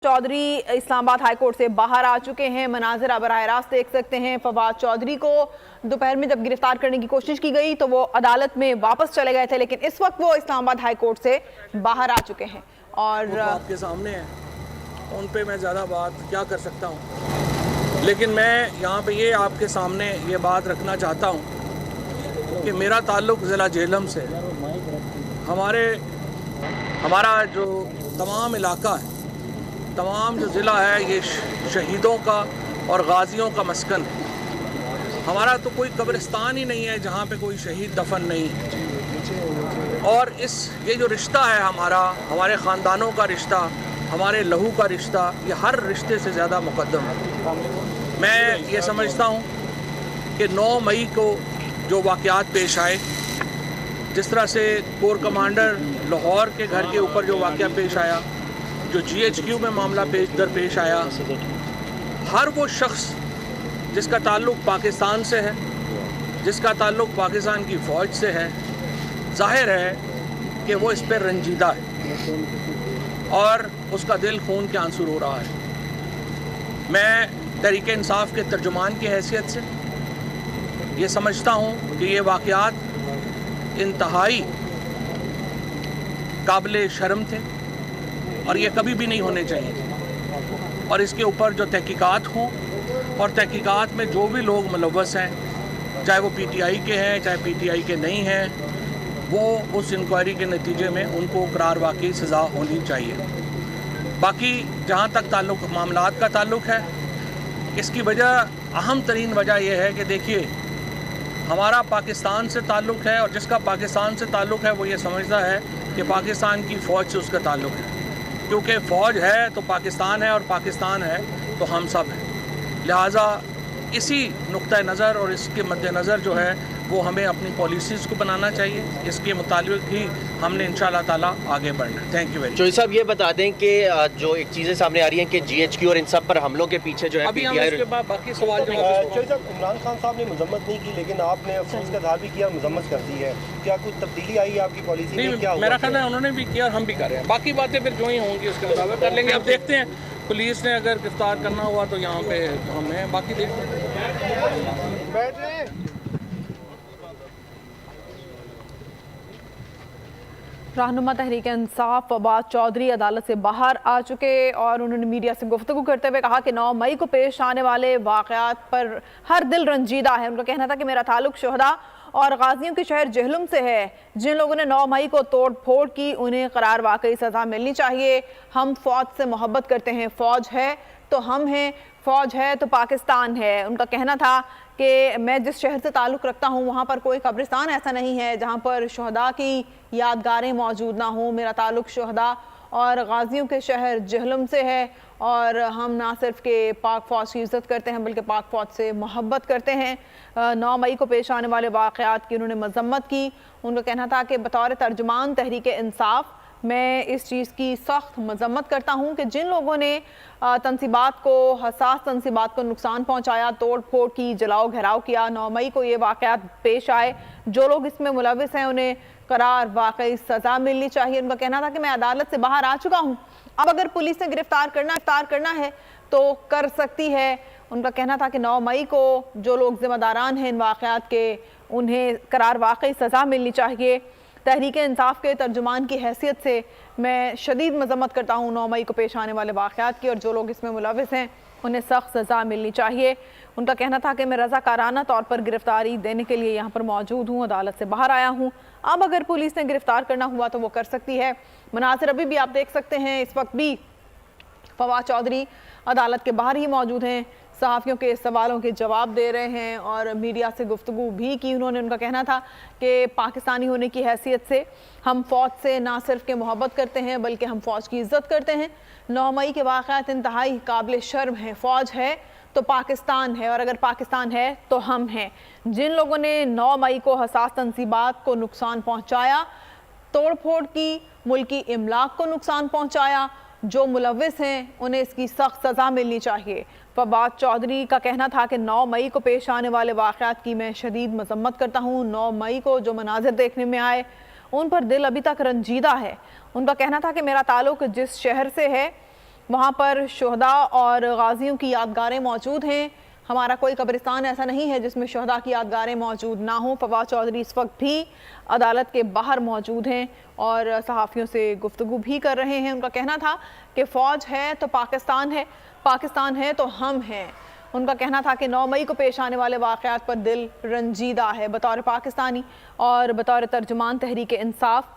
Chaudhary Islamabad high court से बाहर आ चुके हैं। मनाजिर आप बराह रास्त देख सकते हैं। फवाद चौधरी को दोपहर में जब गिरफ्तार करने की कोशिश की गई तो वो अदालत में वापस चले गए थे, लेकिन इस वक्त वो इस्लामाबाद हाई कोर्ट से बाहर आ चुके हैं। और आपके सामने है, उन पे मैं ज़्यादा बात क्या कर सकता हूँ, लेकिन मैं यहाँ पे ये आपके सामने ये बात रखना चाहता हूँ कि मेरा ताल्लुक़ ज़िला झेलम से। हमारा जो तमाम इलाका है, तमाम जो ज़िला है, ये शहीदों का और गाजियों का मस्कन है। हमारा तो कोई कब्रिस्तान ही नहीं है जहाँ पे कोई शहीद दफन नहीं है। और ये जो रिश्ता है हमारे ख़ानदानों का रिश्ता, हमारे लहू का रिश्ता, ये हर रिश्ते से ज़्यादा मुक़द्दम है। मैं ये समझता हूँ कि 9 मई को जो वाक़यात पेश आए, जिस तरह से कोर कमांडर लाहौर के घर के ऊपर जो वाक़या पेश आया, जो GHQ में मामला पेश आया, हर वो शख्स जिसका ताल्लुक़ पाकिस्तान से है, जिसका ताल्लुक़ पाकिस्तान की फ़ौज से है, ज़ाहिर है कि वो इस पर रंजीदा है और उसका दिल खून के आंसू रो रहा है। मैं तहरीक इंसाफ के तर्जुमान की हैसियत से ये समझता हूँ कि ये वाक़यात इंतहाई काबिल शर्म थे और ये कभी भी नहीं होने चाहिए। और इसके ऊपर जो तहकीकात हों और तहकीकात में जो भी लोग मुलव्वस हैं, चाहे वो PTI के हैं चाहे PTI के नहीं हैं, वो उस इंक्वायरी के नतीजे में उनको करार वाकई सज़ा होनी चाहिए। बाकी जहाँ तक मामलात का ताल्लुक़ है, इसकी वजह अहम तरीन वजह यह है कि देखिए, हमारा पाकिस्तान से ताल्लुक़ है और जिसका पाकिस्तान से ताल्लुक़ है वो ये समझता है कि पाकिस्तान की फ़ौज से उसका ताल्लुक़ है, क्योंकि फ़ौज है तो पाकिस्तान है और पाकिस्तान है तो हम सब हैं। लिहाजा इसी नुक्ता नज़र और इसके मद्देनज़र जो है वो हमें अपनी पॉलिसीज़ को बनाना चाहिए। इसके मुताबिक ही हमने इंशाअल्लाह ताला आगे बढ़ना है। Thank you very much. Chaudhary साहब, ये बता दें कि जो एक चीज़ें सामने आ रही हैं कि GHQ और इन सब पर हमलों के पीछे जो है अभी हम इसके बाद बाकी सवाल चौधरी साहब, इमरान खान साहब ने मजम्मत नहीं की, लेकिन आपने अफसोस का इज़हार भी किया, मजम्मत कर दी है। क्या कुछ तब्दीली आई है आपकी पॉलिसी में? क्या मेरा ख्याल है उन्होंने भी किया और हम भी कर रहे हैं। बाकी बातें फिर जो ही होंगी उसके मुताबिक कर लेंगे। अब देखते हैं, पुलिस ने अगर गिरफ्तार करना हुआ तो यहाँ पे हम हैं, बाकी देखते हैं। रहनुमा तहरीक इंसाफ फवाद चौधरी अदालत से बाहर आ चुके और उन्होंने मीडिया से गुफ्तगू करते हुए कहा कि 9 मई को पेश आने वाले वाक़यात पर हर दिल रंजीदा है। उनका कहना था कि मेरा ताल्लुक़ शहदा और गाजियों के शहर जहलुम से है। जिन लोगों ने 9 मई को तोड़ फोड़ की, उन्हें करार वाकई सज़ा मिलनी चाहिए। हम फ़ौज से मोहब्बत करते हैं, फ़ौज है तो हम हैं, फ़ौज है तो पाकिस्तान है। उनका कहना था कि मैं जिस शहर से ताल्लुक़ रखता हूँ वहाँ पर कोई कब्रिस्तान ऐसा नहीं है जहाँ पर शहदा की यादगारें मौजूद ना हो। मेरा ताल्लुक़ शहदा और गाजियों के शहर जहलुम से है और हम ना सिर्फ के पाक फ़ौज की इज़्ज़त करते हैं बल्कि पाक फ़ौज से मोहब्बत करते हैं। 9 मई को पेश आने वाले वाक़यात की उन्होंने मज़म्मत की। उनका कहना था कि बतौर तर्जुमान तहरीक इंसाफ मैं इस चीज़ की सख्त मज़म्मत करता हूँ कि जिन लोगों ने तनसीबात को, हसास तनसीबात को नुकसान पहुँचाया, तोड़ फोड़ की, जलाओ घेराव किया, 9 मई को ये वाक़यात पेश आए, जो लोग इसमें मुलविस हैं उन्हें करार वाकई सज़ा मिलनी चाहिए। उनका कहना था कि मैं अदालत से बाहर आ चुका हूँ, अब अगर पुलिस ने गिरफ्तार करना है तो कर सकती है। उनका कहना था कि 9 मई को जो लोग ज़िम्मेदारान हैं इन वाक़यात के, उन्हें करार वाकई सज़ा मिलनी चाहिए। तहरीक इंसाफ के तर्जुमान की हैसियत से मैं शदीद मज़म्मत करता हूँ 9 मई को पेश आने वाले वाक़यात की और जो लोग इसमें मुलविस हैं उन्हें सख्त सज़ा मिलनी चाहिए। उनका कहना था कि मैं रज़ाकाराना तौर पर गिरफ्तारी देने के लिए यहाँ पर मौजूद हूँ, अदालत से बाहर आया हूँ। अब अगर पुलिस ने गिरफ्तार करना हुआ तो वो कर सकती है। मनासिर अभी भी आप देख सकते हैं, इस वक्त भी फवाद चौधरी अदालत के बाहर ही मौजूद हैं, सहाफ़ियों के सवालों के जवाब दे रहे हैं और मीडिया से गुफ्तगू भी की उन्होंने। उनका कहना था कि पाकिस्तानी होने की हैसियत से हम फ़ौज से ना सिर्फ के मोहब्बत करते हैं बल्कि हम फ़ौज की इज़्ज़त करते हैं। 9 मई के वाक़यात इंतहाई काबिल शर्म हैं। फ़ौज है तो पाकिस्तान है और अगर पाकिस्तान है तो हम हैं। जिन लोगों ने 9 मई को हसास तनसीबात को नुकसान पहुँचाया, तोड़ फोड़ की, मुल्की इमलाक को नुकसान पहुँचाया, जो मुलविस हैं उन्हें इसकी सख्त सज़ा मिलनी चाहिए। फवाद चौधरी का कहना था कि 9 मई को पेश आने वाले वाक़यात की मैं शदीद मज़म्मत करता हूँ। 9 मई को जो मनाज़िर देखने में आए उन पर दिल अभी तक रंजीदा है। उनका कहना था कि मेरा ताल्लुक़ जिस शहर से है वहाँ पर शुहदा और गाजियों की यादगारें मौजूद हैं। हमारा कोई कब्रिस्तान ऐसा नहीं है जिसमें शुहदा की यादगारें मौजूद ना हो। फवाद चौधरी इस वक्त भी अदालत के बाहर मौजूद हैं और सहाफ़ियों से गुफ्तगू भी कर रहे हैं। उनका कहना था कि फ़ौज है तो पाकिस्तान है, पाकिस्तान है तो हम हैं। उनका कहना था कि 9 मई को पेश आने वाले वाक़यात पर दिल रंजीदा है। बतौर पाकिस्तानी और बतौर तर्जुमान तहरीक इंसाफ